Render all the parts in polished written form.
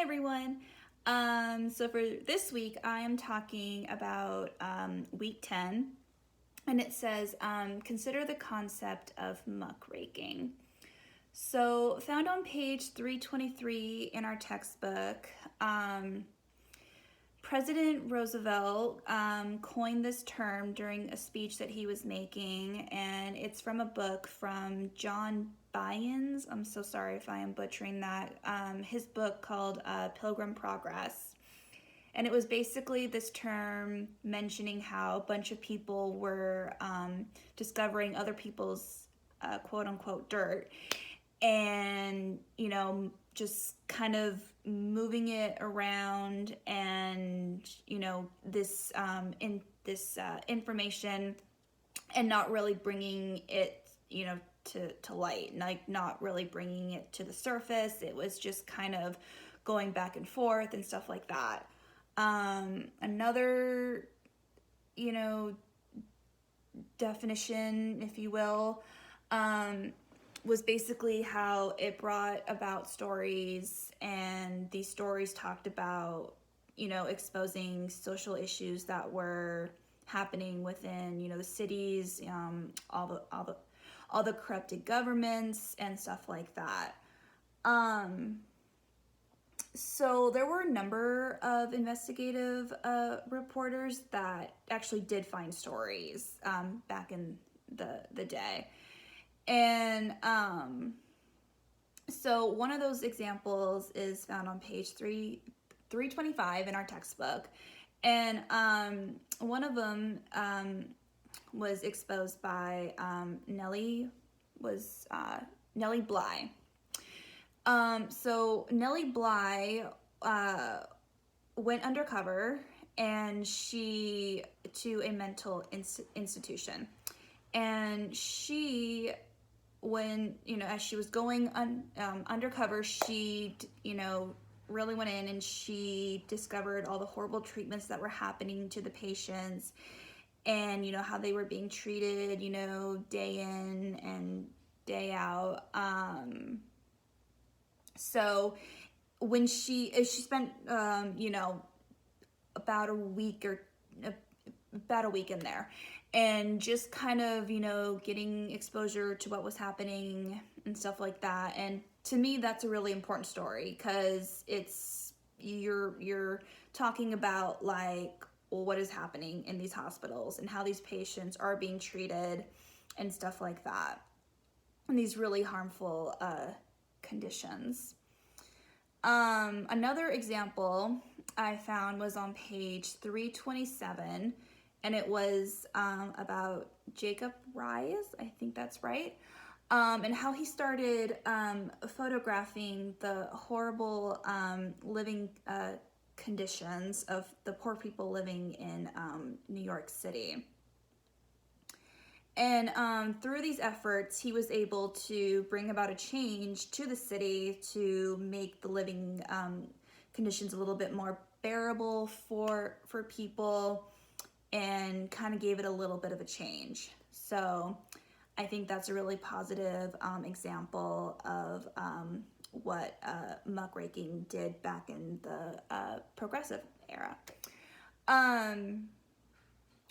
everyone. So for this week, I am talking about week 10, and it says, consider the concept of muckraking. So found on page 323 in our textbook, President Roosevelt coined this term during a speech that he was making, and it's from a book from John Bynes. I'm so sorry if I am butchering that. His book called Pilgrim Progress. And it was basically this term mentioning how a bunch of people were discovering other people's quote unquote dirt and, just kind of moving it around and, this information and not really bringing it, to light, like not really bringing it to the surface. It was just kind of going back and forth and stuff like that. Another, definition, if you will, was basically how it brought about stories, and these stories talked about, exposing social issues that were happening within, the cities, all the corrupted governments and stuff like that. So there were a number of investigative reporters that actually did find stories back in the day. And so one of those examples is found on page 325 in our textbook. And one of them was exposed by Nellie Bly. So Nellie Bly went undercover and to a mental institution. And she, when, as she was going undercover, she, really went in and she discovered all the horrible treatments that were happening to the patients and, how they were being treated, day in and day out. So when she spent, about a week in there, and just kind of, getting exposure to what was happening and stuff like that. And to me, that's a really important story because you're talking about like, well, what is happening in these hospitals and how these patients are being treated and stuff like that. And these really harmful conditions. Another example I found was on page 327, and it was about Jacob Ries, I think that's right, and how he started photographing the horrible living conditions of the poor people living in New York City. And through these efforts, he was able to bring about a change to the city to make the living conditions a little bit more bearable for people, and kind of gave it a little bit of a change. So I think that's a really positive example of what muckraking did back in the progressive era.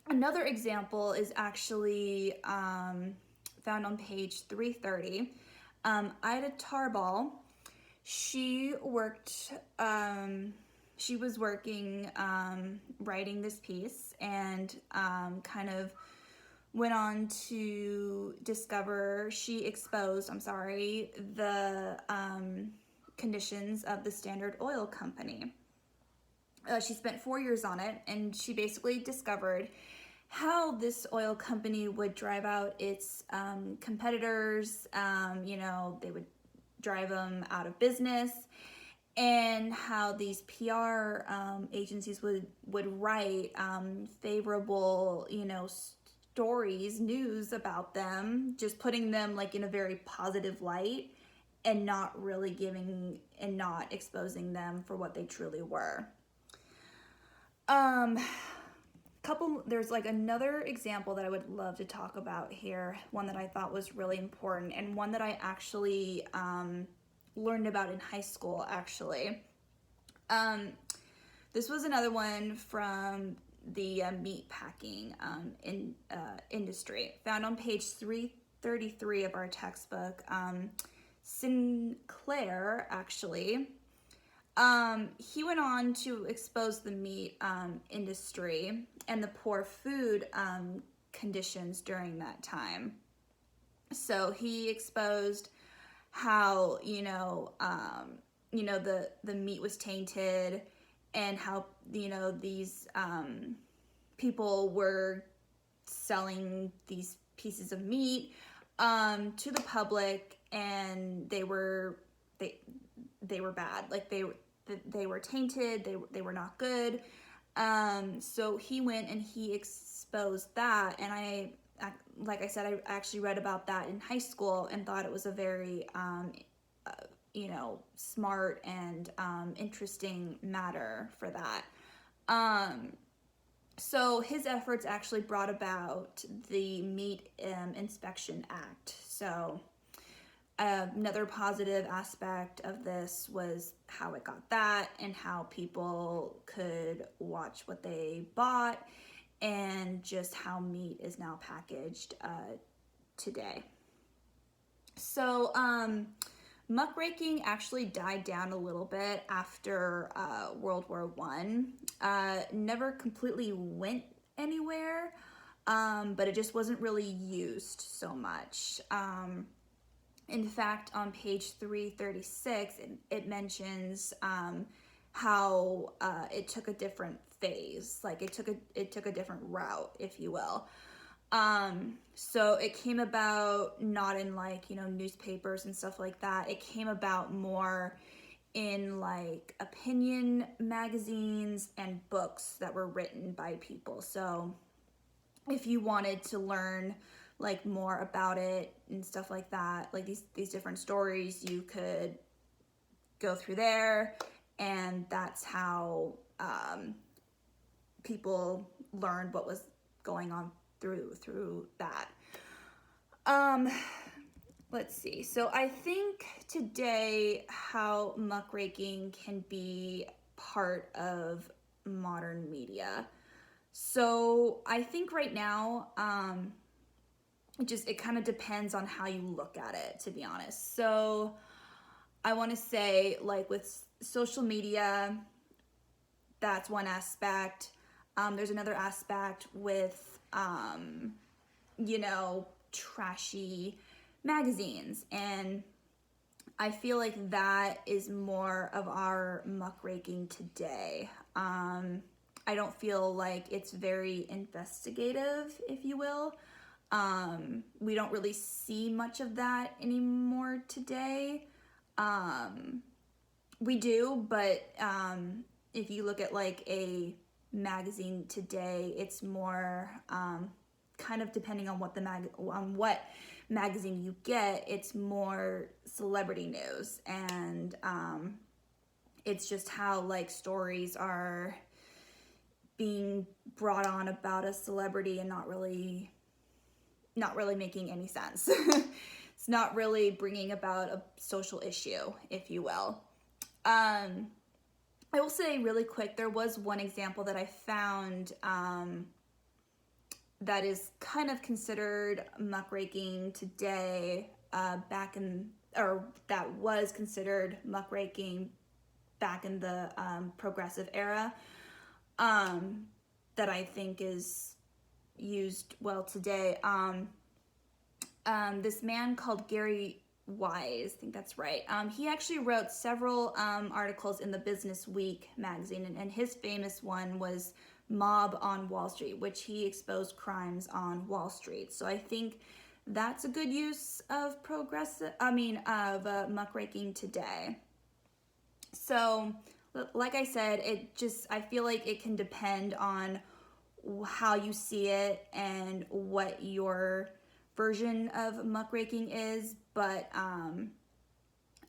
Another example is actually found on page 330. Ida Tarbell, she was working writing this piece, and kind of went on to exposed the conditions of the Standard Oil Company. She spent 4 years on it, and she basically discovered how this oil company would drive out its competitors. They would drive them out of business, and how these PR agencies would write favorable, stories, news about them, just putting them like in a very positive light and not really not exposing them for what they truly were. There's like another example that I would love to talk about here, one that I thought was really important, and one that I actually learned about in high school, actually. This was another one from the meat packing industry, found on page 333 of our textbook. Sinclair, actually, he went on to expose the meat industry and the poor food conditions during that time. So he exposed how the meat was tainted, and how these people were selling these pieces of meat to the public, and they were bad. Like they were tainted. They were not good. So he went and he exposed that, and like I said, I actually read about that in high school and thought it was a very smart and interesting matter for that. So his efforts actually brought about the Meat Inspection Act. So another positive aspect of this was how it got that, and how people could watch what they bought, and just how meat is now packaged today. So muckraking actually died down a little bit after World War I. Never completely went anywhere, but it just wasn't really used so much. In fact, on page 336, it mentions how it took a different phase, like it took a different route, if you will. So it came about not in newspapers and stuff like that. It came about more in opinion magazines and books that were written by people. So if you wanted to learn more about it and stuff like that, these different stories, you could go through there, and that's how people learned what was going on through that. Let's see. So I think today how muckraking can be part of modern media. So I think right now, it kind of depends on how you look at it, to be honest. So I want to say, with social media, that's one aspect. There's another aspect with trashy magazines, and I feel like that is more of our muckraking today. I don't feel like it's very investigative, if you will. We don't really see much of that anymore today. We do, but if you look at a magazine today, it's more kind of depending on what what magazine you get, it's more celebrity news, and it's just how stories are being brought on about a celebrity and not really making any sense. It's not really bringing about a social issue, if you will. I will say really quick, there was one example that I found that is kind of considered muckraking today, that was considered muckraking back in the progressive era, that I think is used well today. This man called Gary Wise, I think that's right. He actually wrote several articles in the Business Week magazine, and his famous one was Mob on Wall Street, which he exposed crimes on Wall Street. So I think that's a good use of muckraking today. So, like I said, I feel like it can depend on how you see it and what your version of muckraking is, but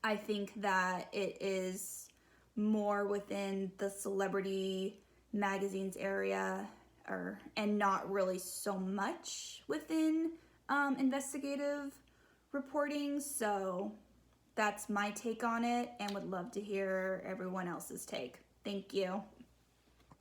I think that it is more within the celebrity magazines area, and not really so much within investigative reporting. So that's my take on it, and would love to hear everyone else's take. Thank you.